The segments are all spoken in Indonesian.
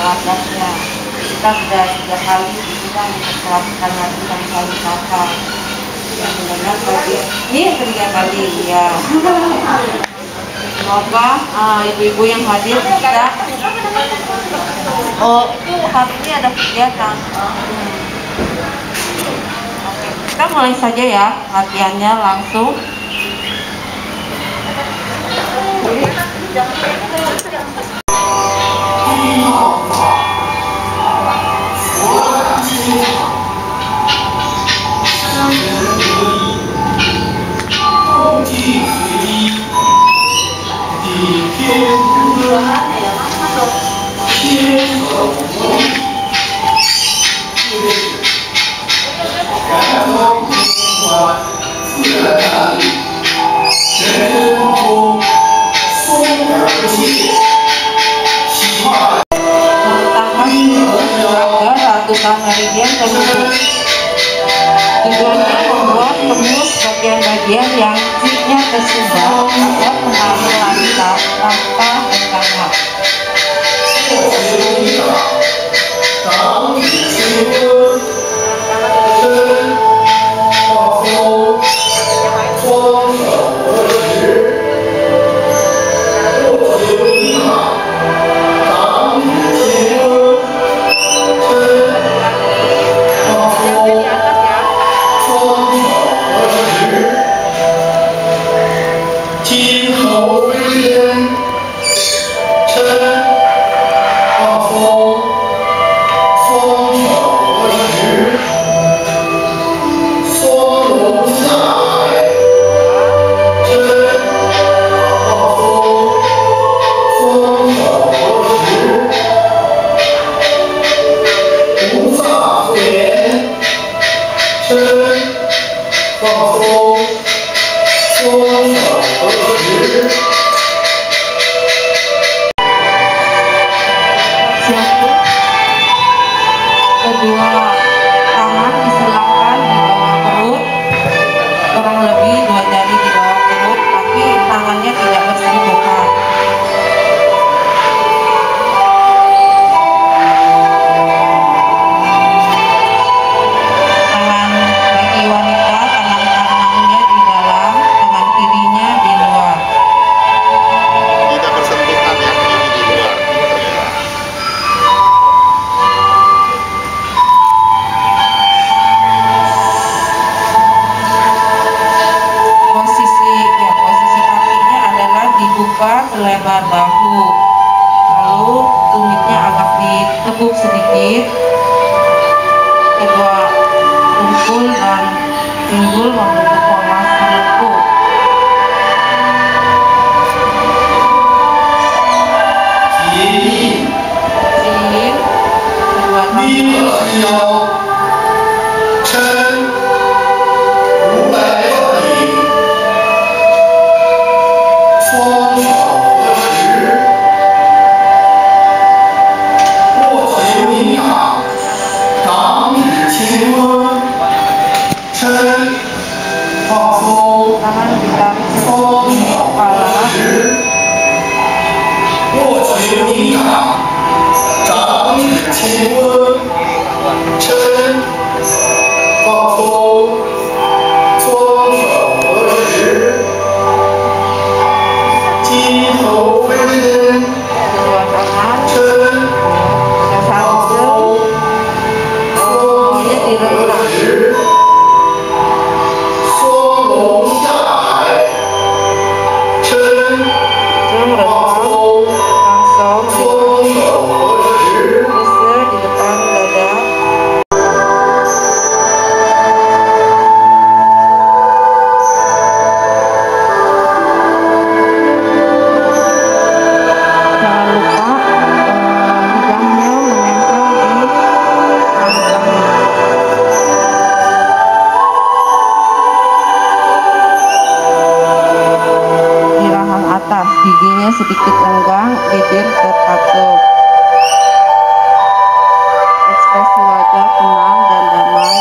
Wadahnya kita sudah 3 kali diundang mempersiapkan lagi kali kapal yang benar tadi ini ketiga kali ya. Semoga ibu-ibu yang hadir bisa itu hari ini ada kegiatan. Oke, kita mulai saja ya latihannya langsung. Ratusan meridian terbentuk. Tujuannya membuat tembus bagian-bagian yang fitnya tersumbat dan mengalir lancar tanpa hengkang. Kedua tangan disilangkan di bawah perut, kurang lebih 2 jari di bawah perut, tapi tangannya tidak bersentuhan. Tangan bagi wanita, tangan kanannya di dalam, tangan kirinya di luar. Tidak bersentuhan ya, ini di luar. Posisi kakinya adalah dibuka selebar bahu, lalu tumitnya agak ditekuk sedikit, kedua tumpul dan pinggul membentuk pola selengkuh. Kedua kaki双手 tangan ditarik ke kepala. 握拳明堂，掌指乾坤，嗔放松，双手合十，鸡头回身， Kedua tangan 嗔 ke 放 samping, 松，双手合十，双龙下海，嗔 ujung 放 rekam 松， langsung 双手合十。 geser di depan dada. Jangan lupa lidahnya menempel di lambung. Di rahang atas, giginya sedikit renggang, bibir terkatup. Ekspresi wajah tenang dan damai.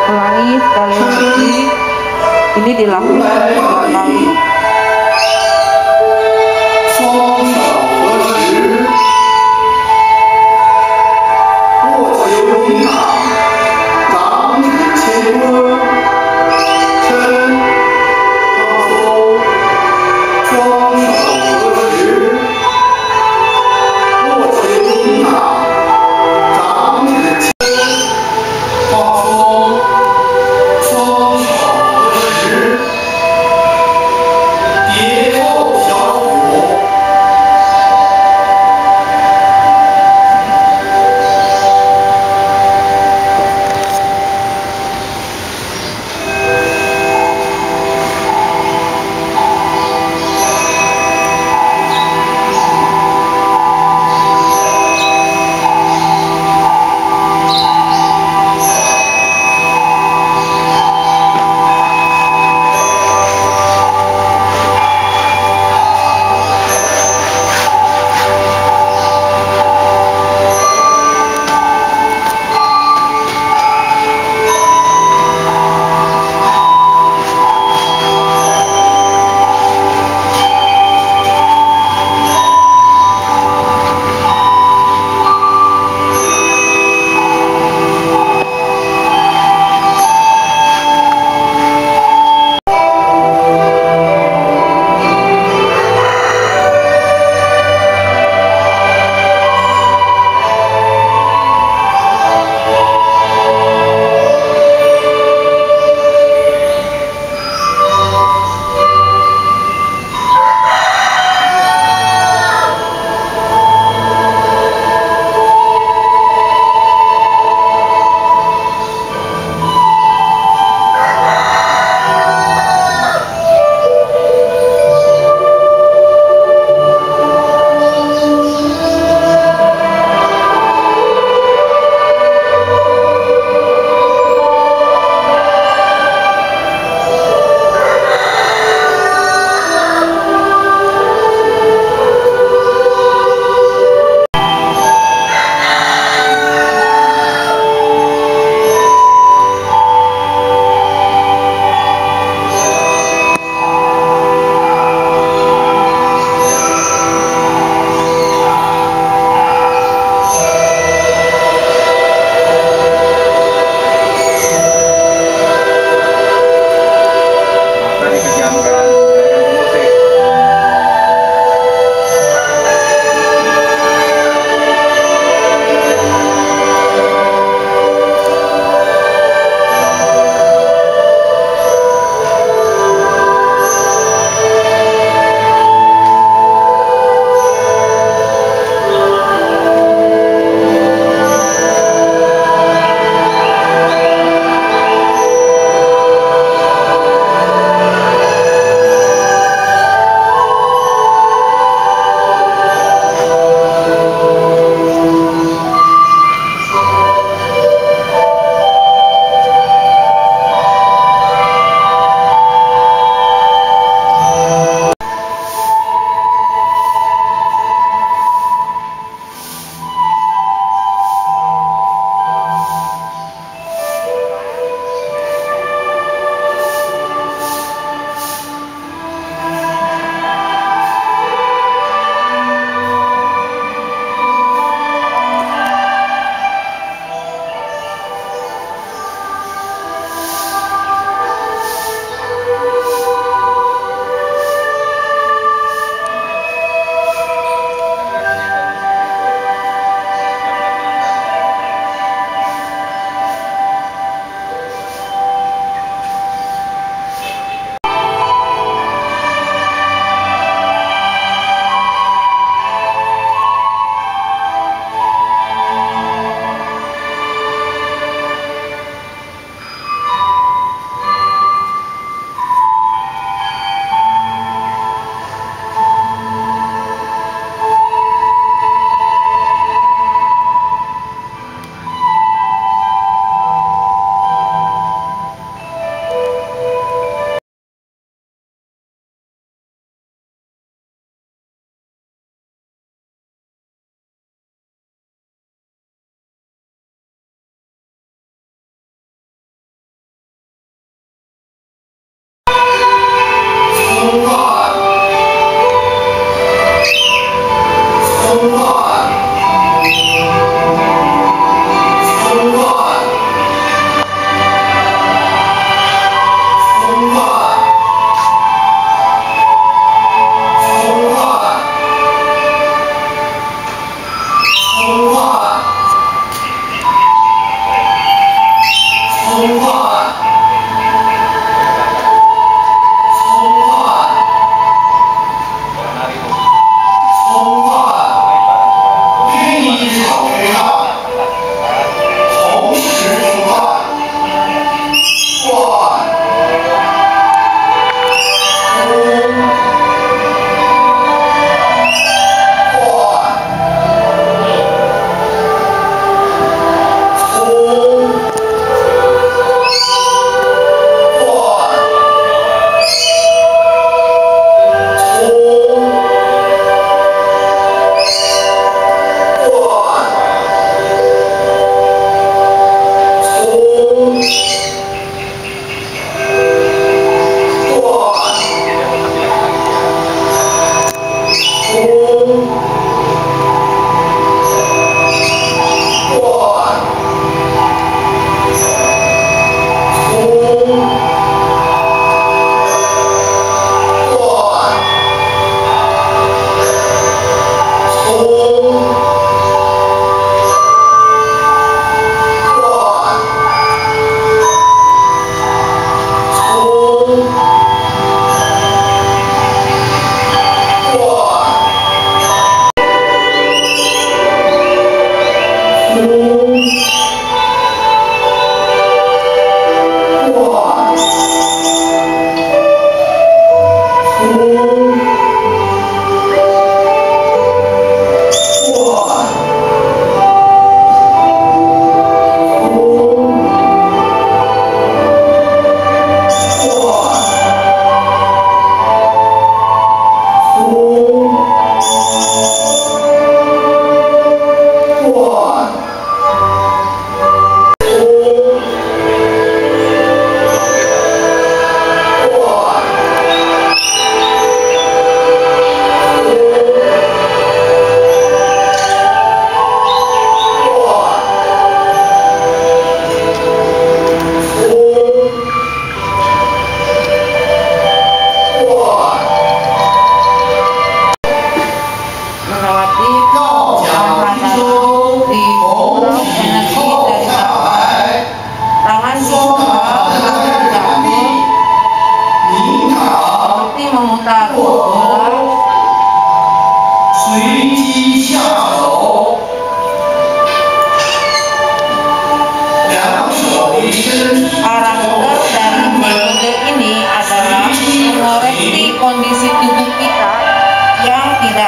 Ulangi sekali lagi. Ini dilakukan 2 kali. 双手合十，握拳明堂，掌指乾坤，嗔放松，双手合十，握拳明堂，掌指乾坤，放松，双手合十，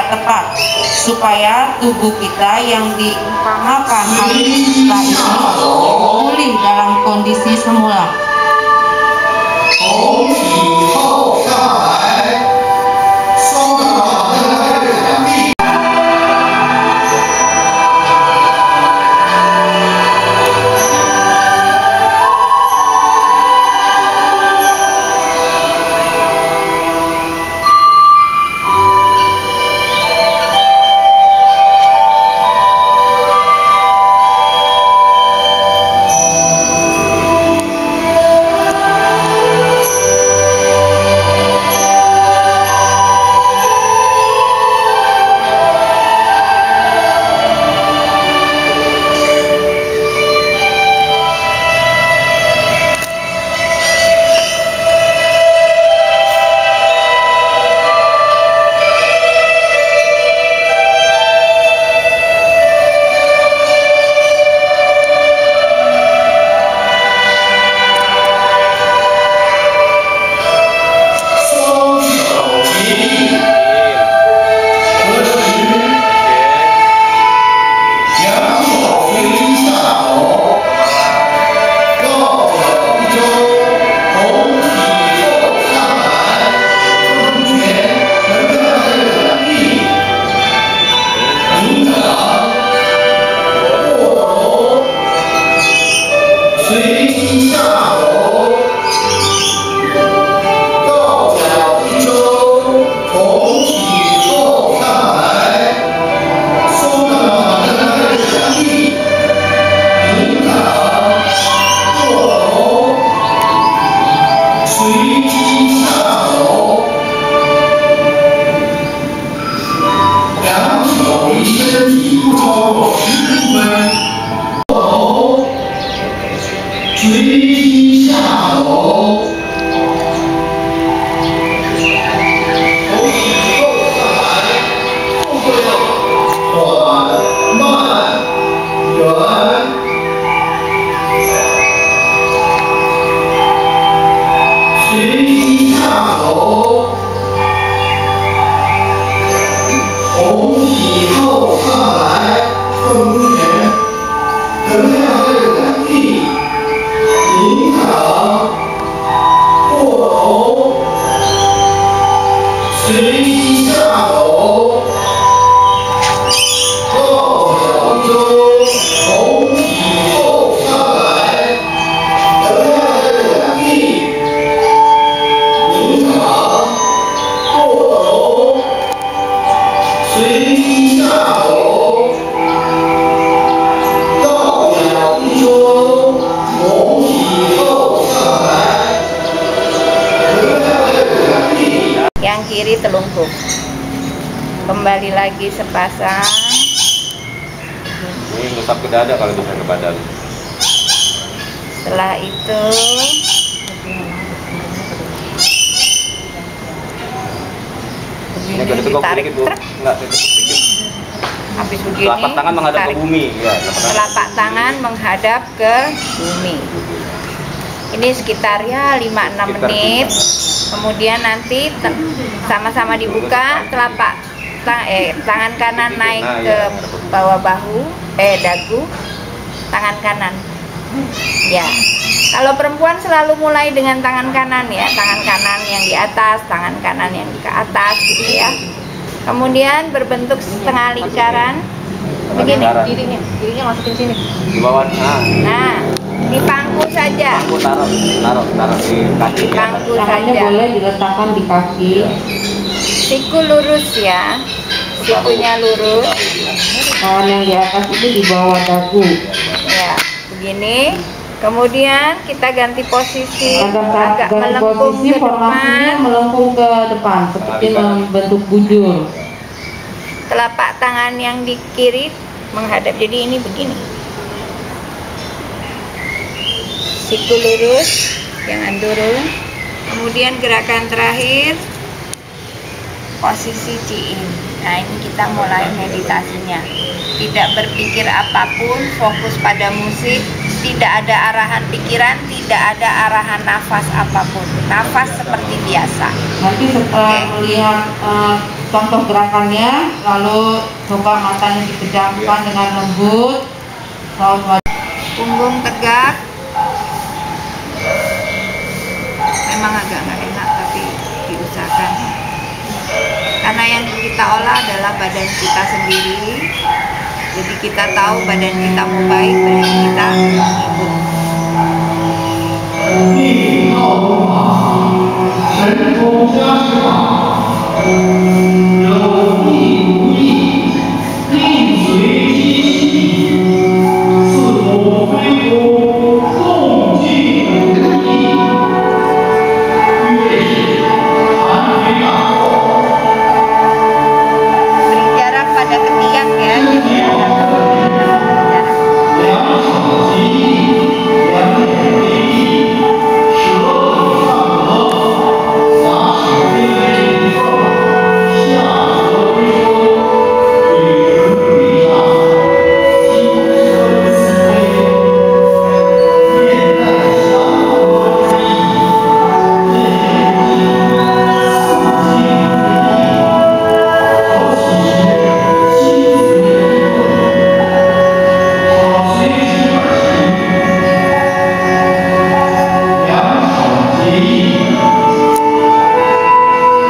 tepat, supaya tubuh kita yang diumpamakan hari setelah ini pulih dalam kondisi semula. 从体后上来，双脚跟在两地。 Yang kiri telungkup. Kembali lagi sepasang. Ini ngusap ke dada kalau bisa ke badan. Setelah itu Ini agak diteguk sedikit, Bu. Enggak, diteguk sedikit. habis begini. Telapak tangan menghadap ke tarik. bumi. Ya, Telapak tangan menghadap ke bumi. Ini sekitar ya 5-6 menit. Kemudian nanti sama-sama dibuka, tangan kanan naik ke bawah bahu, dagu, tangan kanan. Ya, kalau perempuan selalu mulai dengan tangan kanan ya, tangan kanan yang di atas, tangan kanan yang ke atas gitu ya. Kemudian berbentuk setengah lingkaran, begini, dirinya masukin sini. Di bawah, Nah, di pangku saja. Pangku taruh di kaki. Pangku Tangannya saja. boleh diletakkan di kaki. Siku lurus ya, sikunya lurus. Tangan yang di atas itu di bawah dagu. Ya, begini. Kemudian kita ganti posisi, Pada saat agak ganti melengkung posisi, ke formasinya depan. melengkung ke depan seperti membentuk bujur. Telapak tangan yang di kiri menghadap, jadi ini begini. Siku lurus, jangan turun. Kemudian gerakan terakhir, posisi ciin. Nah, ini kita mulai meditasinya. Tidak berpikir apapun, fokus pada musik, tidak ada arahan pikiran, tidak ada arahan nafas apapun. Nafas seperti biasa. Nanti setelah melihat contoh gerakannya, lalu coba matanya dipejamkan dengan lembut, Punggung tegak. Memang agak nggak enak, tapi diusahakan. Karena yang kita olah adalah badan kita sendiri. Jadi kita tahu badan kita mau baik, badan kita ikut. Beri jarak pada ketiak ya. Jadi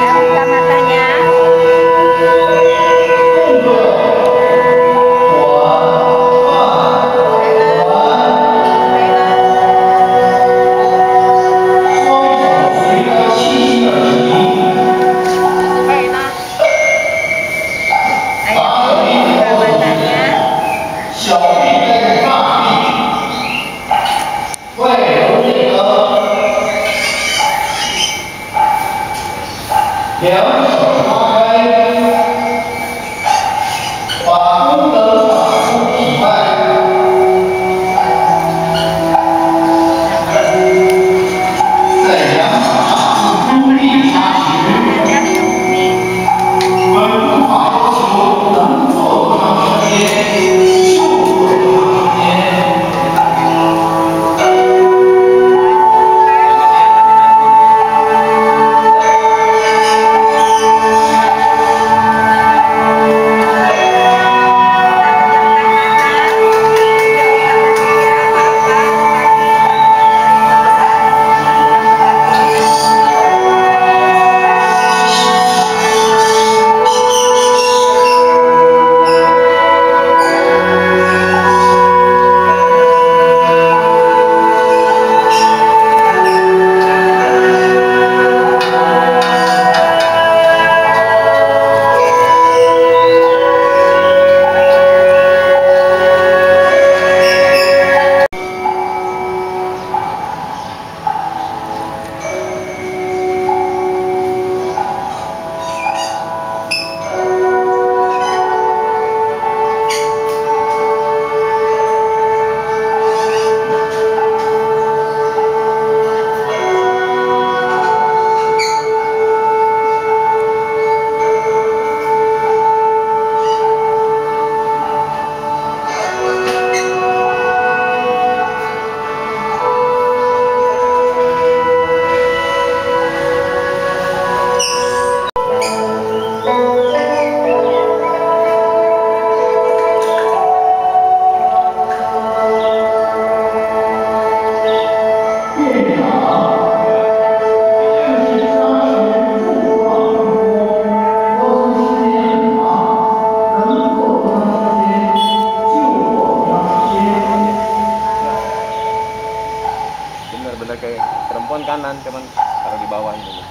buka matanya. Ayo buka matanya. 小臂跟大臂，会有这个两手拉开，把功能打出体外，在两手用力下去，本无法要求能做多长时间就做多长时间。 Bener-bener kayak perempuan kanan, cuman taruh di bawah ini.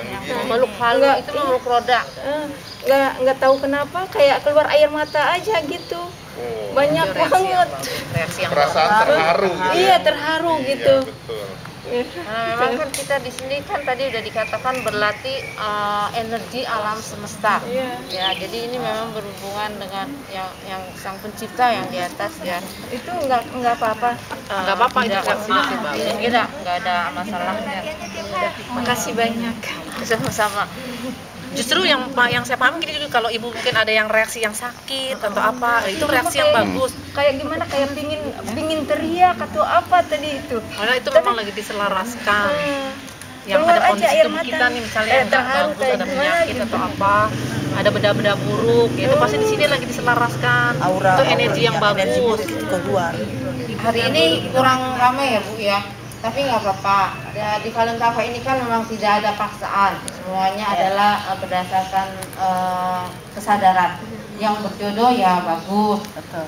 yang begini. Makhluk halus itu makhluk roda. Nggak tahu kenapa kayak keluar air mata aja gitu. Banyak banget. Perasaan terharu gitu. Iya, terharu gitu. Iya, betul. Nah, memang kan kita di sini kan tadi udah dikatakan berlatih energi alam semesta. Ya, jadi ini memang berhubungan dengan yang sang pencipta yang di atas ya. Itu nggak apa-apa. Nggak apa-apa itu nggak ada masalahnya. Makasih banyak. Sama-sama. Justru yang saya paham gini juga, kalau ibu mungkin ada yang reaksi yang sakit atau apa, itu reaksi yang bagus. Kayak gimana, kayak pingin teriak atau apa tadi itu. Karena itu memang lagi diselaraskan. Yang Keluar ada aja kondisi air tubuh mata. kita nih, misalnya yang nggak terharu bagus, kayak ada gimana penyakit gitu. atau apa, ada benda-benda buruk, itu pasti di sini lagi diselaraskan. Itu energi yang bagus. Hari ini kurang ramai ya Bu ya, tapi nggak apa-apa. Di Falun-Tafa ini kan memang tidak ada paksaan, semuanya adalah berdasarkan kesadaran. Yang berjodoh ya bagus.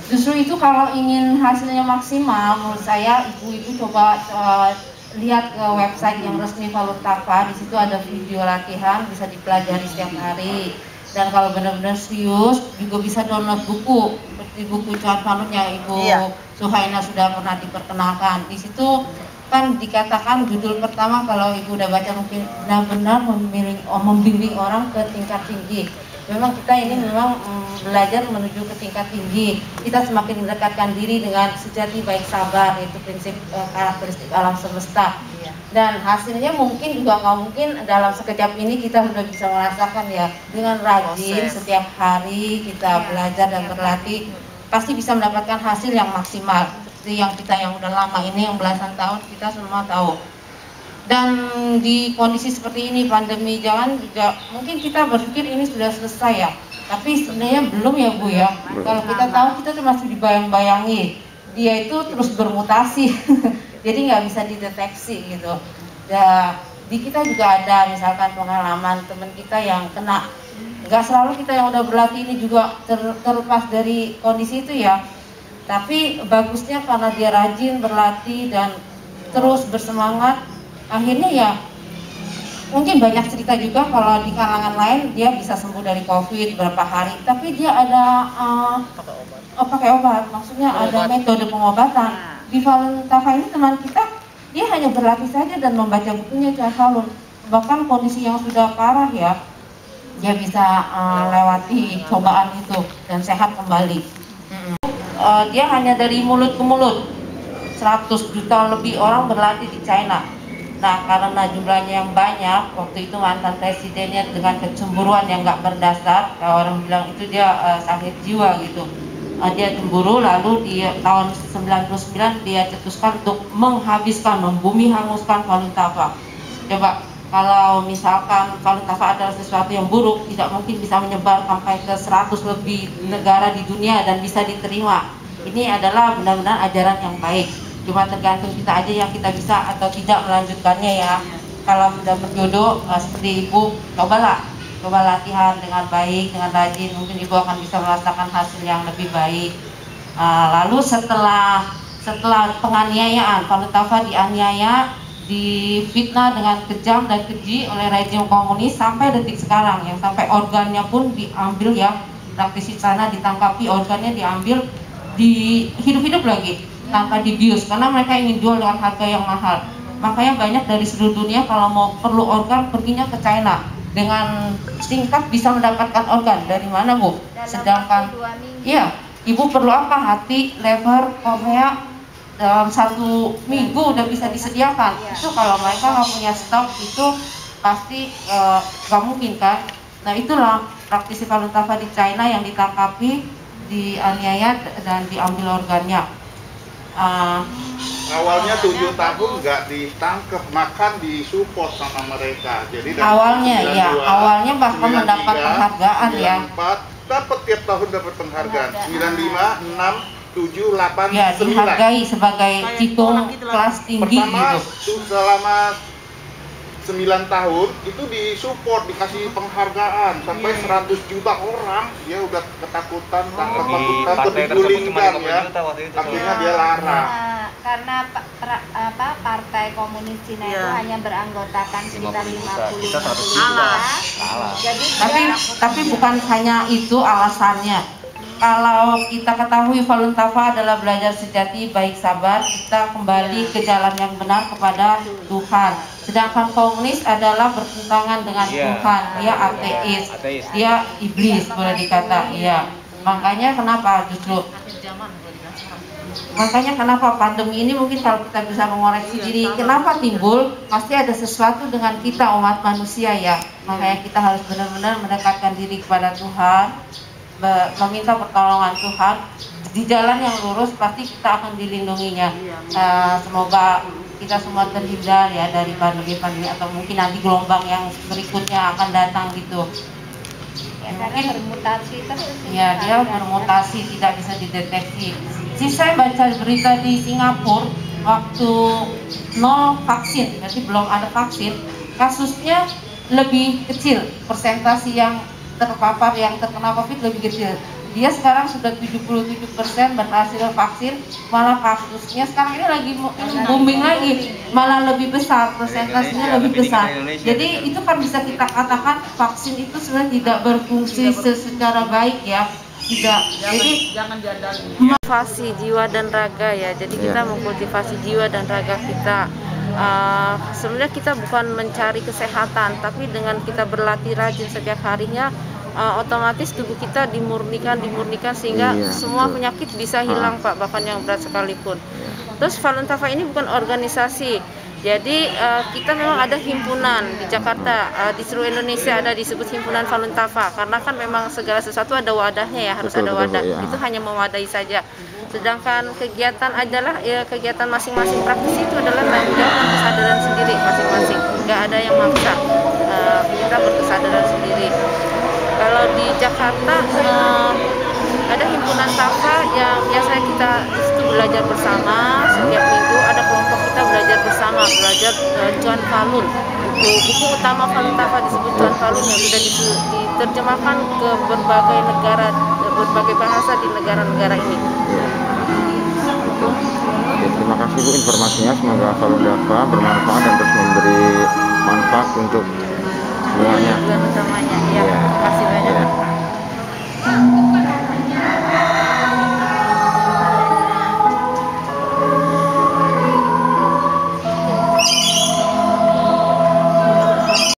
Justru itu kalau ingin hasilnya maksimal, menurut saya ibu-ibu coba lihat ke website yang resmi Falun-Tafa. Di situ ada video latihan, bisa dipelajari setiap hari. Dan kalau benar-benar serius juga bisa download buku seperti buku Cuan Falut yang Ibu Suhaina sudah pernah diperkenalkan. Di situ kan dikatakan judul pertama, kalau Ibu udah baca mungkin benar-benar membimbing orang ke tingkat tinggi. Memang kita ini memang belajar menuju ke tingkat tinggi. Kita semakin mendekatkan diri dengan sejati baik sabar, itu prinsip karakteristik alam semesta. Dan hasilnya mungkin juga nggak mungkin dalam sekejap ini kita sudah bisa merasakan ya. Dengan rajin setiap hari kita belajar dan berlatih, pasti bisa mendapatkan hasil yang maksimal. Seperti yang kita yang udah lama ini, yang belasan tahun, kita semua tahu. Dan di kondisi seperti ini, pandemi, jangan juga mungkin kita berpikir ini sudah selesai ya, tapi sebenarnya belum ya Bu ya. Kalau kita tahu, kita tuh masih dibayang-bayangi, dia itu terus bermutasi jadi nggak bisa dideteksi gitu. Ya, di kita juga ada misalkan pengalaman teman kita yang kena. Nggak selalu kita yang udah berlatih ini juga terlepas dari kondisi itu ya, tapi bagusnya karena dia rajin berlatih dan terus bersemangat, akhirnya ya mungkin banyak cerita juga kalau di kalangan lain dia bisa sembuh dari COVID berapa hari, tapi dia ada pakai obat, maksudnya ada metode pengobatan. Di Falun-Tafa ini teman kita, dia hanya berlatih saja dan membaca bukunya Cuan Falun. Bahkan kondisi yang sudah parah ya, dia bisa lewati cobaan itu dan sehat kembali. Dia hanya dari mulut ke mulut. 100 juta lebih orang berlatih di China. Nah, karena jumlahnya yang banyak, waktu itu mantan presidennya dengan kecemburuan yang nggak berdasar, orang bilang itu dia sakit jiwa gitu. Dia cemburu, lalu di tahun 99 dia cetuskan untuk menghabiskan, membumi hanguskan Falun-Tafa. Coba, kalau misalkan Falun-Tafa adalah sesuatu yang buruk, tidak mungkin bisa menyebar sampai ke 100 lebih negara di dunia dan bisa diterima. Ini adalah benar-benar ajaran yang baik. Cuma tergantung kita aja yang kita bisa atau tidak melanjutkannya ya. Kalau sudah berjodoh seperti Ibu, coba latihan dengan baik, dengan rajin, mungkin Ibu akan bisa merasakan hasil yang lebih baik. Lalu setelah penganiayaan, Falun-Tafa dianiaya, difitnah dengan kejam dan keji oleh rejim komunis sampai detik sekarang, yang sampai organnya pun diambil ya, praktisi sana ditangkapi, organnya diambil, hidup-hidup lagi tanpa dibius, karena mereka ingin jual dengan harga yang mahal. Makanya banyak dari seluruh dunia kalau mau perlu organ perginya ke China, dengan singkat bisa mendapatkan organ. Dari mana Bu? Sedangkan iya, Ibu perlu apa? Hati, lever, kornea, dalam 1 minggu udah bisa disediakan. Itu kalau mereka nggak punya stok, itu pasti nggak mungkin kan. Nah, itulah praktisi Falun-Tafa di China yang ditangkapi, dianiaya dan diambil organnya. Awalnya 7 tahun nggak ditangkap, makan disupport sama mereka. Jadi awalnya bahkan mendapat penghargaan ya. 94 dapat tiap tahun dapat penghargaan. 95, 6, 7, 8, ya, 9. dihargai sebagai citung kelas tinggi pertama, gitu. Selama 9 tahun itu disupport, dikasih penghargaan sampai 100 juta orang. Dia udah ketakutan, takut digulingkan ya. Akhirnya dia larang. Karena partai komunis Cina itu hanya beranggotakan sekitar 50 Kita 100 juta. juta. Jadi Tapi bukan hanya itu alasannya. Kalau kita ketahui Falun Tafa adalah belajar sejati, baik sabar, kita kembali ke jalan yang benar kepada Tuhan. Sedangkan komunis adalah bertentangan dengan Tuhan, dia ateis, dia iblis boleh dikata. Iya. Makanya kenapa pandemi ini mungkin kalau kita bisa mengoreksi diri, kenapa timbul? Pasti ada sesuatu dengan kita umat manusia ya. Makanya kita harus benar-benar mendekatkan diri kepada Tuhan, meminta pertolongan Tuhan. Di jalan yang lurus pasti kita akan dilindunginya. Semoga kita semua terhindar ya dari pandemi atau mungkin nanti gelombang yang berikutnya akan datang gitu. mungkin bermutasi terus. Ya, dia bermutasi, tidak bisa dideteksi. Saya baca berita di Singapura waktu 0 vaksin, berarti belum ada vaksin, kasusnya lebih kecil, persentase yang terpapar yang terkena COVID lebih kecil. Dia sekarang sudah 77% berhasil vaksin, malah kasusnya sekarang ini lagi booming lagi, malah lebih besar, persentasenya lebih besar. Jadi itu kan bisa kita katakan vaksin itu sebenarnya tidak berfungsi secara baik ya. Tidak. Jadi jangan diandalkan. Kultivasi jiwa dan raga ya. Jadi kita mengkultivasi jiwa dan raga kita. Sebenarnya kita bukan mencari kesehatan, tapi dengan kita berlatih rajin setiap harinya, otomatis tubuh kita dimurnikan sehingga semua penyakit bisa hilang Pak, bahkan yang berat sekalipun. Terus Falun Tafa ini bukan organisasi. Jadi kita memang ada himpunan di Jakarta, di seluruh Indonesia ada disebut himpunan Falun Tafa, karena kan memang segala sesuatu ada wadahnya ya, harus ada wadah. Itu hanya mewadahi saja. Sedangkan kegiatan adalah kegiatan masing-masing praktisi itu adalah tanggung jawab dan kesadaran sendiri masing-masing. Nggak ada yang maksa, kita berkesadaran sendiri. Kalau di Jakarta ada himpunan Tafa yang biasanya kita di situ belajar bersama setiap minggu. Ada kelompok kita belajar bersama, belajar Cuan Falun. Buku utama Falun Tafa disebut Cuan Falun yang sudah diterjemahkan ke berbagai negara, berbagai bahasa di negara-negara ini. Terima kasih Bu informasinya, semoga Falun Tafa bermanfaat dan terus memberi manfaat untuk semuanya. Tujuan utamanya, ya. Terima kasih banyak.